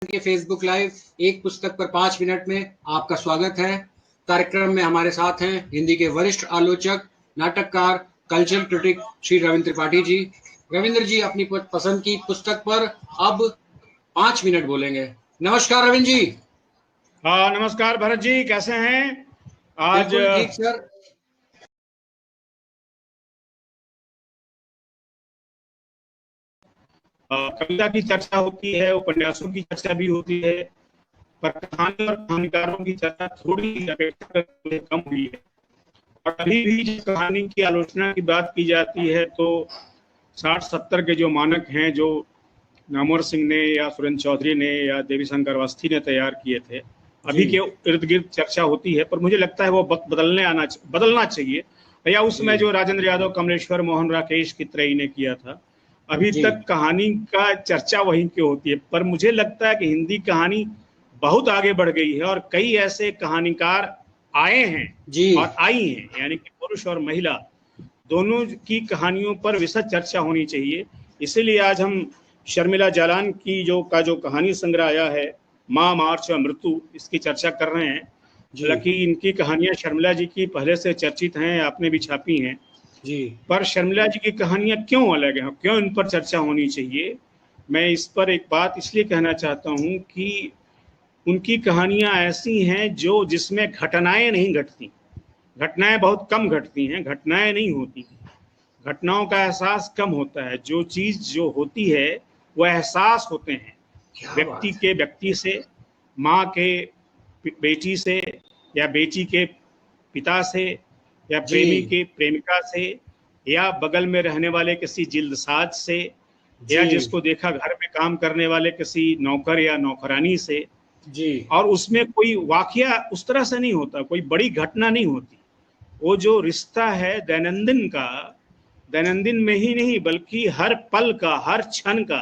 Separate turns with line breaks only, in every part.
के Facebook live एक पुस्तक पर 5 मिनट में आपका स्वागत है। कार्यक्रम में हमारे साथ हैं हिंदी के वरिष्ठ आलोचक, नाटककार, कल्चरल क्रिटिक श्री रविंद्र त्रिपाठी जी। रविंद्र जी अपनी पसंद की पुस्तक पर अब 5 मिनट बोलेंगे। नमस्कार रविंद्र जी।
नमस्कार भरत जी, कैसे हैं आज?
बिल्कुल ठीक सर।
कविता की चर्चा होती है, उपन्यासों की चर्चा भी होती है, पर कहानी और कहानीकारों की चर्चा थोड़ी अपेक्षाकृत कम हुई है। और अभी भी जब कहानी की आलोचना की बात की जाती है तो 60-70 के जो मानक हैं, जो नामवर सिंह ने या सुरेंद्र चौधरी ने या देवी शंकर अवस्थी ने तैयार किए थे, अभी के इर्द गिर्द चर्चा होती है। पर मुझे लगता है वो बदलना चाहिए। या उसमें जो राजेंद्र यादव, कमलेश्वर, मोहन राकेश की त्रयी ने किया था, अभी तक कहानी का चर्चा वहीं की होती है। पर मुझे लगता है कि हिंदी कहानी बहुत आगे बढ़ गई है और कई ऐसे कहानीकार आए हैं और आई हैं, यानी कि पुरुष और महिला दोनों की कहानियों पर विशद चर्चा होनी चाहिए। इसीलिए आज हम शर्मिला जालान की जो कहानी संग्रह आया है, माँ, मार्च और मृत्यु, इसकी चर्चा कर रहे हैं। हालांकि इनकी कहानियां शर्मिला जी की पहले से चर्चित हैं, आपने भी छापी हैं
जी। पर
शर्मिला जी की कहानियां क्यों अलग हैं, क्यों इन पर चर्चा होनी चाहिए? मैं इस पर एक बात इसलिए कहना चाहता हूं कि उनकी कहानियां ऐसी हैं जिसमें घटनाएं नहीं घटती, घटनाएं बहुत कम घटती हैं, घटनाएं नहीं होती, घटनाओं का एहसास कम होता है। जो चीज जो होती है वो एहसास होते हैं, व्यक्ति के व्यक्ति से, माँ के बेटी से, या बेटी के पिता से, या प्रेमी के प्रेमिका से, या बगल में रहने वाले किसी जिल्दसाज से, या जिसको देखा घर में काम करने वाले किसी नौकर या नौकरानी से जी। और उसमें कोई वाकया उस तरह से नहीं होता, कोई बड़ी घटना नहीं होती। वो जो रिश्ता है दैनंदिन का, दैनंदिन में ही नहीं बल्कि हर पल का, हर क्षण का,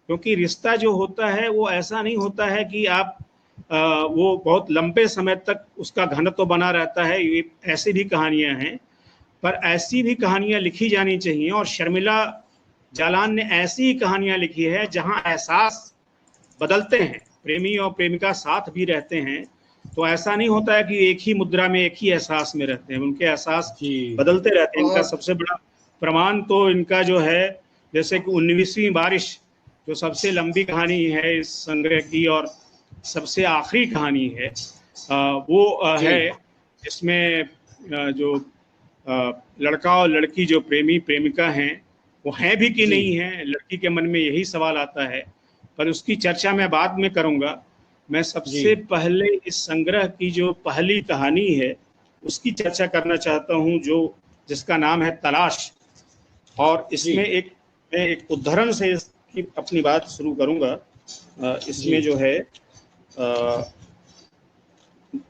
क्योंकि रिश्ता जो होता है वो ऐसा नहीं होता है कि आप वो बहुत लंबे समय तक उसका घनत्व बना रहता है। ये ऐसी भी कहानियां हैं, पर ऐसी भी कहानियां लिखी जानी चाहिए। और शर्मिला जालान ने ऐसी कहानियां लिखी है जहां एहसास बदलते हैं, प्रेमी और प्रेमिका साथ भी रहते हैं, तो ऐसा नहीं होता है कि एक ही मुद्रा में एक ही एहसास में रहते हैं, उनके एहसास बदलते रहते हैं। इनका सबसे बड़ा प्रमाण तो इनका जो है, जैसे कि 19वीं बारिश, जो सबसे लंबी कहानी है इस संग्रह की और सबसे आखिरी कहानी है, वो है जिसमें जो लड़का और लड़की जो प्रेमी प्रेमिका हैं, वो हैं भी कि नहीं हैं, लड़की के मन में यही सवाल आता है। पर उसकी चर्चा मैं बाद में करूंगा। मैं सबसे पहले इस संग्रह की जो पहली कहानी है उसकी चर्चा करना चाहता हूं, जिसका नाम है तलाश। और इसमें मैं एक उद्धरण से इसकी अपनी बात शुरू करूंगा। इसमें जो है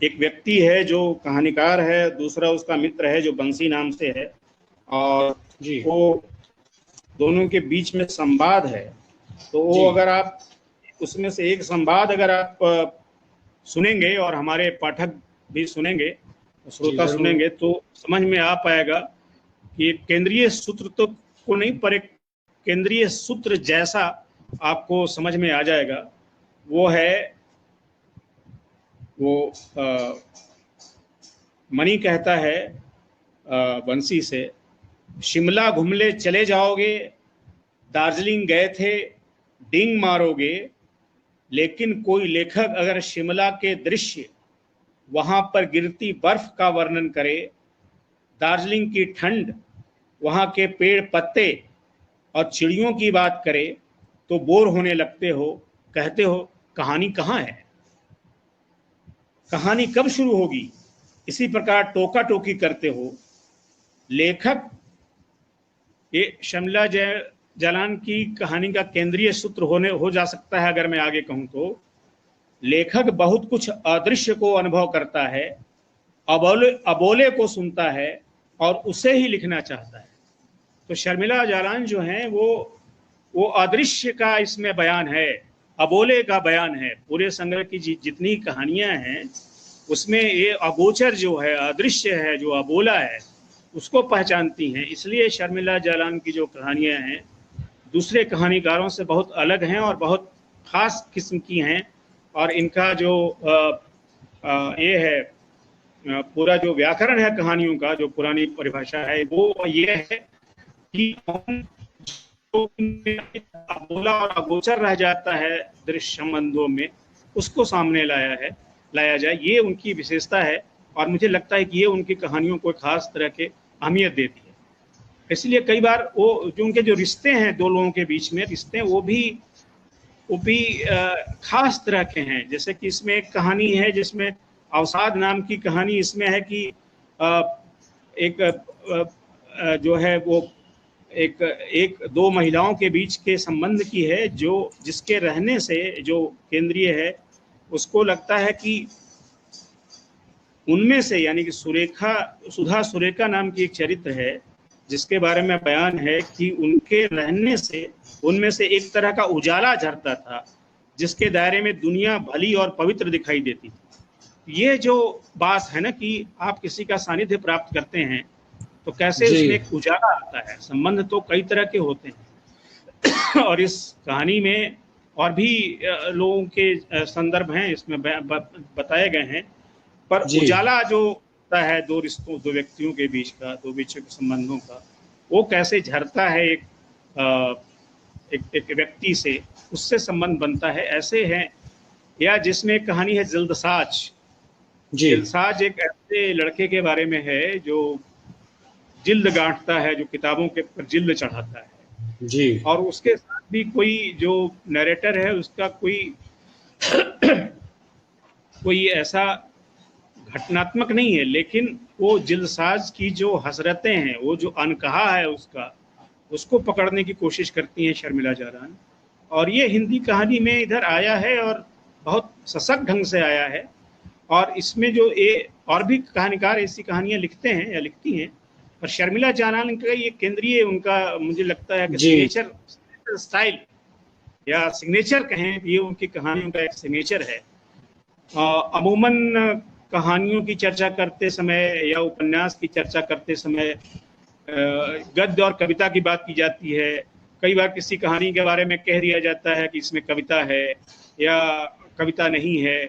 एक व्यक्ति है जो कहानीकार है, दूसरा उसका मित्र है जो बंसी नाम से है, और वो दोनों के बीच में संवाद है। तो वो अगर आप उसमें से एक संवाद अगर आप सुनेंगे और हमारे पाठक भी सुनेंगे, श्रोता सुनेंगे, तो समझ में आ पाएगा कि केंद्रीय सूत्र तो को नहीं, पर एक केंद्रीय सूत्र जैसा आपको समझ में आ जाएगा। वो है, वो मणि कहता है बंसी से, शिमला घुमले चले जाओगे, दार्जिलिंग गए थे डिंग मारोगे, लेकिन कोई लेखक अगर शिमला के दृश्य, वहां पर गिरती बर्फ का वर्णन करे, दार्जिलिंग की ठंड, वहां के पेड़ पत्ते और चिड़ियों की बात करे, तो बोर होने लगते हो, कहते हो कहानी कहाँ है, कहानी कब शुरू होगी, इसी प्रकार टोका टोकी करते हो। लेखक, ये शर्मिला जालान की कहानी का केंद्रीय सूत्र हो जा सकता है अगर मैं आगे कहूं तो, लेखक बहुत कुछ अदृश्य को अनुभव करता है, अबोले को सुनता है और उसे ही लिखना चाहता है। तो शर्मिला जालान जो हैं वो अदृश्य का इसमें बयान है, अबोले का बयान है। पूरे संग्रह की जितनी कहानियां हैं उसमें ये अगोचर जो है, अदृश्य है, जो अबोला है, उसको पहचानती हैं। इसलिए शर्मिला जालान की जो कहानियां हैं दूसरे कहानीकारों से बहुत अलग हैं और बहुत खास किस्म की हैं, और इनका जो ये है पूरा जो व्याकरण है कहानियों का, जो पुरानी परिभाषा है, वो ये है कि जो बोला और अगोचर रह जाता है दृश्य संबंधों में, उसको सामने लाया जाए, ये उनकी विशेषता है। और मुझे लगता है कि ये उनकी कहानियों को खास तरह के अहमियत देती है। इसलिए कई बार वो जो उनके जो रिश्ते हैं दो लोगों के बीच में रिश्ते, वो भी खास तरह के हैं। जैसे कि इसमें एक कहानी है जिसमें अवसाद नाम की कहानी इसमें है कि जो है वो एक दो महिलाओं के बीच के संबंध की है, जो जिसके रहने से जो केंद्रीय है उसको लगता है कि उनमें से, यानी कि सुधा सुरेखा नाम की एक चरित्र है जिसके बारे में बयान है कि उनके रहने से उनमें से एक तरह का उजाला झरता था जिसके दायरे में दुनिया भली और पवित्र दिखाई देती थी। ये जो बात है ना कि आप किसी का सानिध्य प्राप्त करते हैं तो कैसे उसमें एक उजाला आता है। संबंध तो कई तरह के होते हैं और इस कहानी में और भी लोगों के संदर्भ हैं इसमें बताए गए हैं, पर उजाला जो होता है दो रिश्तों, दो व्यक्तियों के बीच का, दो बीच के संबंधों का, वो कैसे झरता है एक व्यक्ति से, उससे संबंध बनता है, ऐसे हैं। या जिसमें कहानी है जिल्दसाज। जिल्दसाज एक ऐसे लड़के के बारे में है जो जिल्द गांठता है, जो किताबों के पर जिल्द चढ़ाता है जी। और उसके साथ भी कोई जो नरेटर है उसका कोई ऐसा घटनात्मक नहीं है, लेकिन वो जिल्दसाज की जो हसरतें हैं, वो जो अनकहा है उसको पकड़ने की कोशिश करती हैं शर्मिला जारान। और ये हिंदी कहानी में इधर आया है और बहुत सशक्त ढंग से आया है। और इसमें जो और भी कहानीकार ऐसी कहानियां लिखते हैं या लिखती हैं, पर शर्मिला जारान का ये केंद्रीय, उनका मुझे लगता है कि सिग्नेचर स्टाइल या सिग्नेचर कहें, ये उनकी कहानियों का एक सिग्नेचर है। अमूमन कहानियों की चर्चा करते समय या उपन्यास की चर्चा करते समय गद्य और कविता की बात की जाती है। कई बार किसी कहानी के बारे में कह दिया जाता है कि इसमें कविता है या कविता नहीं है।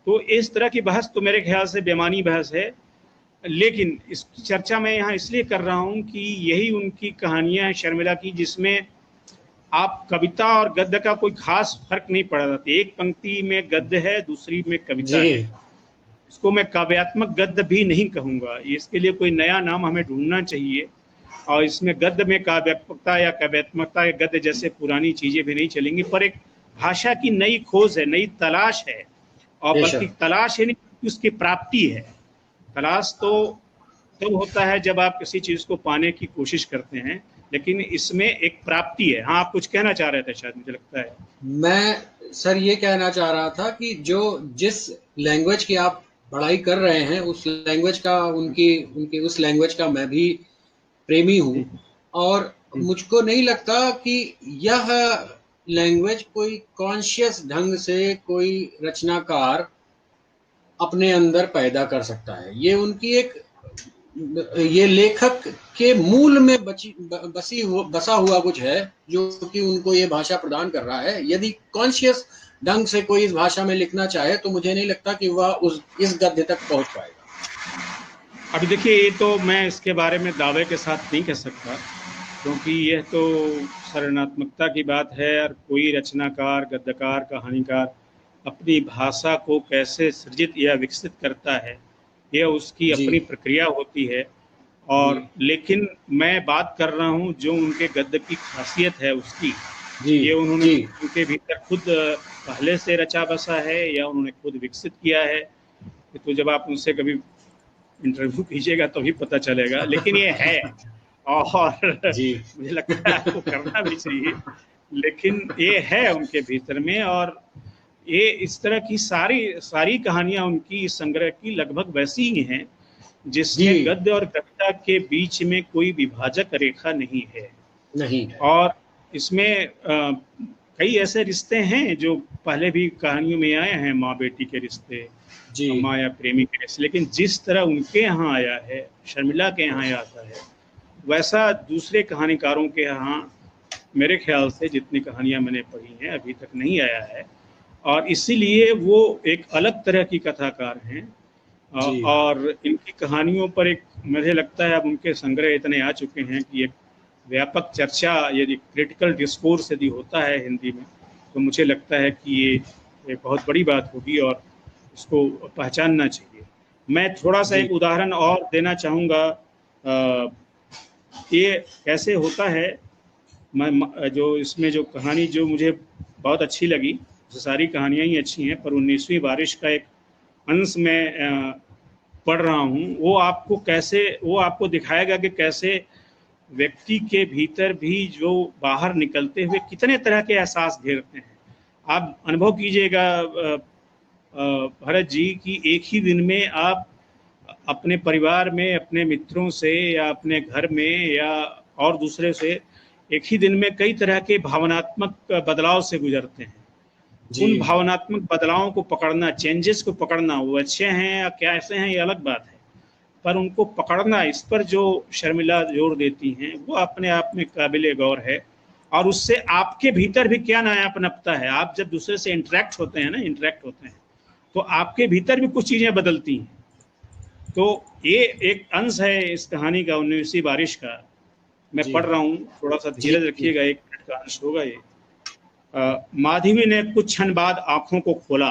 तो इस तरह की बहस तो मेरे ख्याल से बेमानी बहस है, लेकिन इस चर्चा मैं यहाँ इसलिए कर रहा हूँ कि यही उनकी कहानियाँ हैं शर्मिला की, जिसमें आप कविता और गद्य का कोई खास फर्क नहीं पड़ रहा था। एक पंक्ति में गद्य है, दूसरी में कविता है। इसको मैं काव्यात्मक गद्य भी नहीं कहूँगा, इसके लिए कोई नया नाम हमें ढूंढना चाहिए। और इसमें गद्य में काव्यात्मकता या काव्यात्मकता या गद्य जैसे पुरानी चीजें भी नहीं चलेंगी, पर एक भाषा की नई खोज है, नई तलाश है। और बल्कि तलाश है नहीं, उसकी प्राप्ति है। तलाश तो तब होता है जब आप किसी चीज को पाने की कोशिश करते हैं, लेकिन इसमें एक प्राप्ति है। हाँ, आप कुछ कहना चाह रहे थे शायद, मुझे लगता है।
मैं सर ये कहना चाह रहा था कि जिस लैंग्वेज की आप पढ़ाई कर रहे हैं, उस लैंग्वेज का उनकी उस लैंग्वेज का मैं भी प्रेमी हूँ, और मुझको नहीं लगता कि यह लैंग्वेज कोई कॉन्शियस ढंग से कोई रचनाकार अपने अंदर पैदा कर सकता है। ये उनकी ये लेखक के मूल में बसा हुआ कुछ है जो कि उनको ये भाषा प्रदान कर रहा है। यदि कॉन्शियस ढंग से कोई इस भाषा में लिखना चाहे तो मुझे नहीं लगता कि वह इस गद्य तक पहुंच पाएगा।
अभी देखिए, ये तो मैं इसके बारे में दावे के साथ नहीं कह सकता, क्योंकि यह तो सृजनात्मकता की बात है। और कोई रचनाकार, गद्यकार, कहानीकार अपनी भाषा को कैसे सृजित या विकसित करता है, यह उसकी अपनी प्रक्रिया होती है। और लेकिन मैं बात कर रहा हूँ जो उनके गद्य की खासियत है उसकी, ये उन्होंने उनके भीतर खुद पहले से रचा बसा है या उन्होंने खुद विकसित किया है। तो जब आप उनसे कभी इंटरव्यू कीजिएगा तो भी पता चलेगा, लेकिन ये है और मुझे लगता है आपको करना भी चाहिए। लेकिन ये है उनके भीतर में, और ये इस तरह की सारी कहानियां उनकी संग्रह की लगभग वैसी ही हैं, जिसमें गद्य और कविता के बीच में कोई विभाजक रेखा नहीं है। और इसमें कई ऐसे रिश्ते हैं जो पहले भी कहानियों में आए हैं, माँ बेटी के रिश्ते, माँ या प्रेमी के रिश्ते, लेकिन जिस तरह उनके यहाँ आया है, शर्मिला के यहाँ आता है, वैसा दूसरे कहानीकारों के यहाँ मेरे ख्याल से जितनी कहानियां मैंने पढ़ी हैं अभी तक नहीं आया है, और इसीलिए वो एक अलग तरह की कथाकार हैं।
जी
और इनकी कहानियों पर एक, मुझे लगता है अब उनके संग्रह इतने आ चुके हैं कि एक व्यापक चर्चा, यदि क्रिटिकल डिस्कोर्स यदि होता है हिंदी में, तो मुझे लगता है कि ये एक बहुत बड़ी बात होगी और इसको पहचानना चाहिए। मैं थोड़ा सा
जी
एक उदाहरण और देना चाहूँगा। ये कैसे होता है, मैं जो इसमें जो कहानी जो मुझे बहुत अच्छी लगी, तो सारी कहानियाँ ही अच्छी हैं, पर 19वीं बारिश का एक अंश में पढ़ रहा हूँ। वो आपको दिखाएगा कि कैसे व्यक्ति के भीतर भी जो बाहर निकलते हुए कितने तरह के एहसास घेरते हैं। आप अनुभव कीजिएगा भरत जी की एक ही दिन में आप अपने परिवार में, अपने मित्रों से या अपने घर में या और दूसरे से एक ही दिन में कई तरह के भावनात्मक बदलाव से गुजरते हैं।
जी
उन भावनात्मक बदलावों को पकड़ना, चेंजेस को पकड़ना, वो अच्छे हैं या क्या ऐसे हैं ये अलग बात है, पर उनको पकड़ना, इस पर जो शर्मिला जोर देती हैं वो अपने आप में काबिले गौर है। और उससे आपके भीतर भी क्या नया पनपता है। आप जब दूसरे से इंटरेक्ट होते हैं तो आपके भीतर भी कुछ चीजें बदलती हैं। तो ये एक अंश है इस कहानी का, 19वीं बारिश का मैं
जी
पढ़ रहा हूँ, थोड़ा सा
जी
धीरज
जी
रखिएगा, 1 मिनट का अंश होगा ये। माधवी ने कुछ क्षण बाद आंखों को खोला।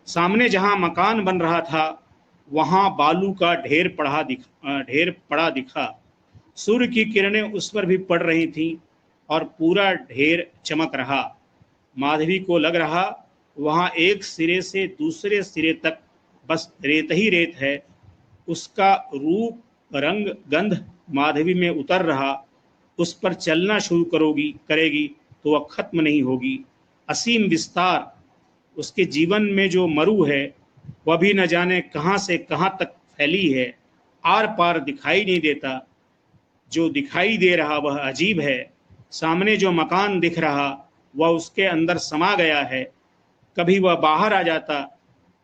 सामने जहां मकान बन रहा था वहां बालू का ढेर पड़ा दिखा। सूर्य की किरणें उस पर भी पड़ रही थीं और पूरा ढेर चमक रहा। माधवी को लग रहा वहां एक सिरे से दूसरे सिरे तक बस रेत ही रेत है। उसका रूप, रंग, गंध माधवी में उतर रहा। उस पर चलना शुरू करेगी तो वह खत्म नहीं होगी। असीम विस्तार उसके जीवन में जो मरु है वह भी न जाने कहां से कहां तक फैली है। आर पार दिखाई नहीं देता, जो दिखाई दे रहा वह अजीब है। सामने जो मकान दिख रहा वह उसके अंदर समा गया है। कभी वह बाहर आ जाता,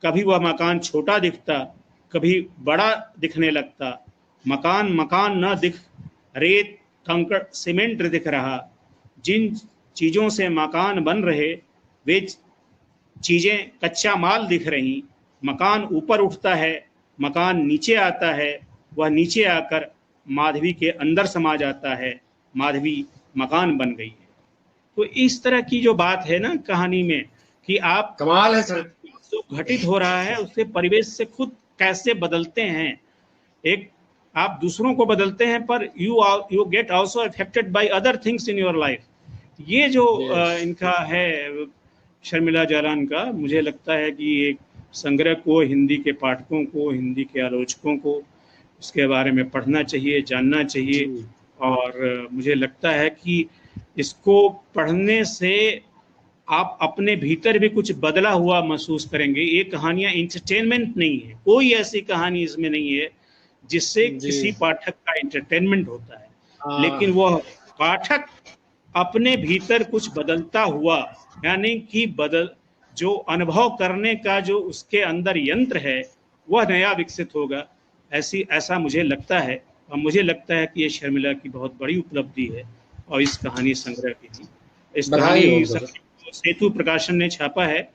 कभी वह मकान छोटा दिखता, कभी बड़ा दिखने लगता। मकान मकान न दिख, रेत, कंकड़, सीमेंट दिख रहा। जिन चीजों से मकान बन रहे वे चीजें कच्चा माल दिख रही। मकान ऊपर उठता है, मकान नीचे आता है, वह नीचे आकर माधवी के अंदर समा जाता है। माधवी मकान बन गई है। तो इस तरह की जो बात है ना कहानी में, कि आप
कमाल है सर।
जो घटित हो रहा है उससे परिवेश से खुद कैसे बदलते हैं। एक, आप दूसरों को बदलते हैं पर you get also affected by other things in your life. ये जो
यस
इनका है शर्मिला जालान का, मुझे लगता है कि एक संग्रह को, हिंदी के पाठकों को, हिंदी के आलोचकों को उसके बारे में पढ़ना चाहिए, जानना
जी
चाहिए। और मुझे लगता है कि इसको पढ़ने से आप अपने भीतर भी कुछ बदला हुआ महसूस करेंगे। ये कहानियां इंटरटेनमेंट नहीं है, कोई ऐसी कहानी इसमें नहीं है जिससे
जी
किसी पाठक का इंटरटेनमेंट होता है, लेकिन
हाँ
वह पाठक अपने भीतर कुछ बदलता हुआ, यानी कि जो अनुभव करने का जो उसके अंदर यंत्र है वह नया विकसित होगा। ऐसा मुझे लगता है। और मुझे लगता है कि ये शर्मिला की बहुत बड़ी उपलब्धि है और इस कहानी संग्रह की भी। इस
बधाई हो
कहानी
उनको सर।
संग्रह को सेतु प्रकाशन ने छापा है।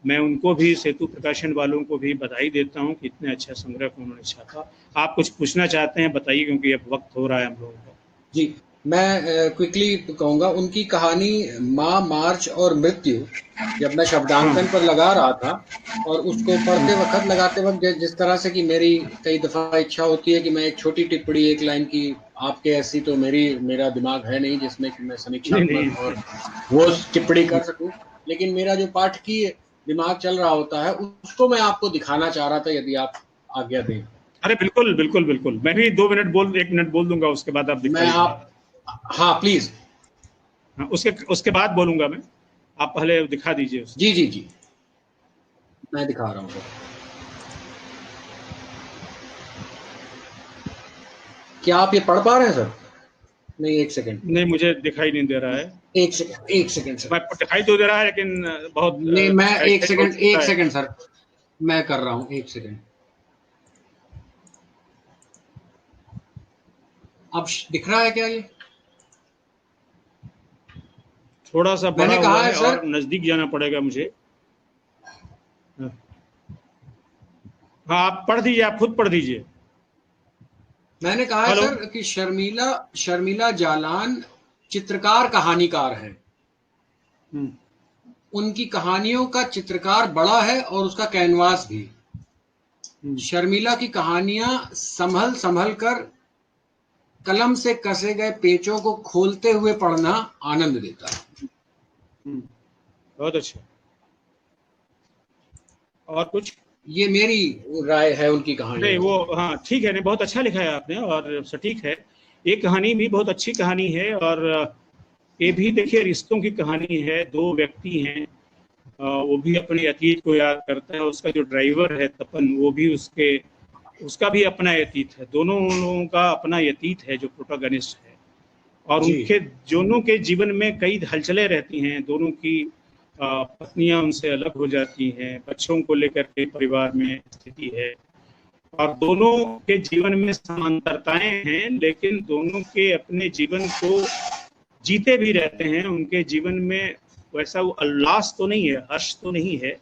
मैं उनको भी, सेतु प्रकाशन वालों को भी बधाई देता हूँ कि इतने अच्छा संग्रह को उन्होंने छापा। आप कुछ पूछना चाहते हैं बताइए, क्योंकि अब वक्त हो रहा है हम लोगों का।
जी मैं क्विकली कहूंगा, उनकी कहानी माँ, मार्च और मृत्यु जब मैं
हाँ
शब्दांकन पर लगा रहा था और उसको पढ़ते वक्त, लगाते वक्त, जिस तरह से कि मेरी कई दफा इच्छा होती है कि मैं एक छोटी टिप्पणी, एक लाइन की, आपके ऐसी तो मेरा दिमाग है नहीं जिसमें कि मैं
नहीं नहीं
समीक्षात्मक और वो टिप्पणी कर सकूं, लेकिन मेरा जो पाठकीय दिमाग चल रहा होता है उसको मैं आपको दिखाना चाह रहा था, यदि आप आज्ञा दें।
अरे बिल्कुल बिल्कुल बिल्कुल, मैं भी 1 मिनट बोल दूंगा, उसके बाद आप
मैं
दिखाइए।
आप हाँ प्लीज।
हाँ, उसके उसके बाद बोलूंगा मैं, आप पहले दिखा दीजिए उसको।
जी जी जी मैं दिखा रहा हूँ सर। क्या आप ये पढ़ पा रहे हैं सर? नहीं, एक सेकंड।
नहीं, मुझे दिखाई नहीं दे रहा है।
एक सेकंड सर।
मैं दिखाई तो दे रहा है लेकिन बहुत
नहीं, मैं
दिखाई बहुत छोटा
एक
है।
सेकंड सर, मैं कर रहा हूँ, एक सेकंड। अब दिख रहा है क्या ये?
थोड़ा सा बड़ा
मैंने कहा
हुआ
है
है
सर,
और नजदीक जाना पड़ेगा मुझे। हाँ आप पढ़ दीजिए, आप खुद पढ़ दीजिए।
मैंने कहा है
हेलो।
सर कि शर्मिला शर्मिला जालान चित्रकार कहानीकार हैं।
हम्म।
उनकी कहानियों का चित्रकार बड़ा है और उसका कैनवास भी।
हम्म।
शर्मिला की कहानियां संभल संभल कर कलम से कसे गए पेचों को खोलते हुए पढ़ना आनंद देता है।
हम्म। बहुत अच्छा। और कुछ?
ये मेरी राय है उनकी
नहीं
कहानियों
वो,
पर।
हाँ ठीक है, नहीं बहुत अच्छा लिखा है आपने और सटीक है। ये कहानी भी बहुत अच्छी कहानी है और ये भी देखिए रिश्तों की कहानी है। दो व्यक्ति हैं, वो भी अपने अतीत को याद करता है। उसका जो ड्राइवर है तपन, वो भी उसका भी अपना अतीत है। दोनों लोगों का अपना अतीत है जो प्रोटोगनिस्ट है। और
जी
उनके दोनों के जीवन में कई हलचलें रहती हैं। दोनों की पत्नियां उनसे अलग हो जाती हैं, बच्चों को लेकर के परिवार में स्थिति है, और दोनों के जीवन में समांतरताएं हैं, लेकिन दोनों के अपने जीवन को जीते भी रहते हैं। उनके जीवन में वैसा वो उल्लास तो नहीं है, हर्ष तो नहीं है,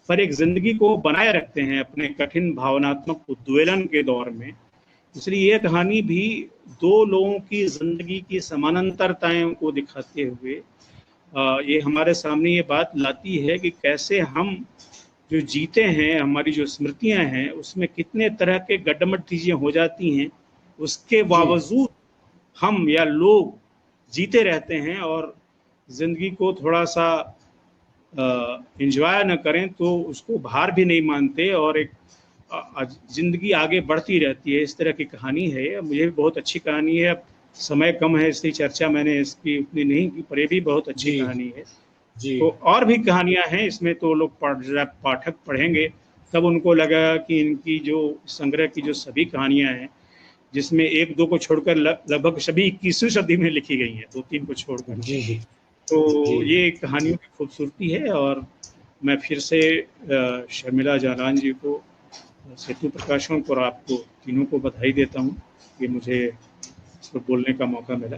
पर एक जिंदगी को बनाए रखते हैं अपने कठिन भावनात्मक उद्वेलन के दौर में। इसलिए यह कहानी भी दो लोगों की जिंदगी की समानांतरताएं को दिखाते हुए ये हमारे सामने ये बात लाती है कि कैसे हम जो जीते हैं, हमारी जो स्मृतियां हैं, उसमें कितने तरह के गड्ढमड चीजें हो जाती हैं। उसके
जी
बावजूद हम या लोग जीते रहते हैं और जिंदगी को थोड़ा सा इंजॉय न करें तो उसको भार भी नहीं मानते, और एक जिंदगी आगे बढ़ती रहती है। इस तरह की कहानी है, मुझे भी बहुत अच्छी कहानी है। अब समय कम है इसलिए चर्चा मैंने इसकी उतनी नहीं की, पर ये भी बहुत अच्छी
जी
कहानी है।
जी
तो और भी कहानियां हैं इसमें, तो लोग पाठक पढ़ेंगे तब उनको लगेगा कि इनकी जो संग्रह की जो सभी कहानियां हैं, जिसमें एक दो को छोड़कर लगभग सभी 21वीं सदी में लिखी गई हैं, दो तीन को छोड़ करके।
जी
तो
जी
ये कहानियों की खूबसूरती है। और मैं फिर से शर्मिला जालान जी को, सेतु प्रकाशन को और आपको तीनों को बधाई देता हूँ कि मुझे इस पर बोलने का मौका मिला।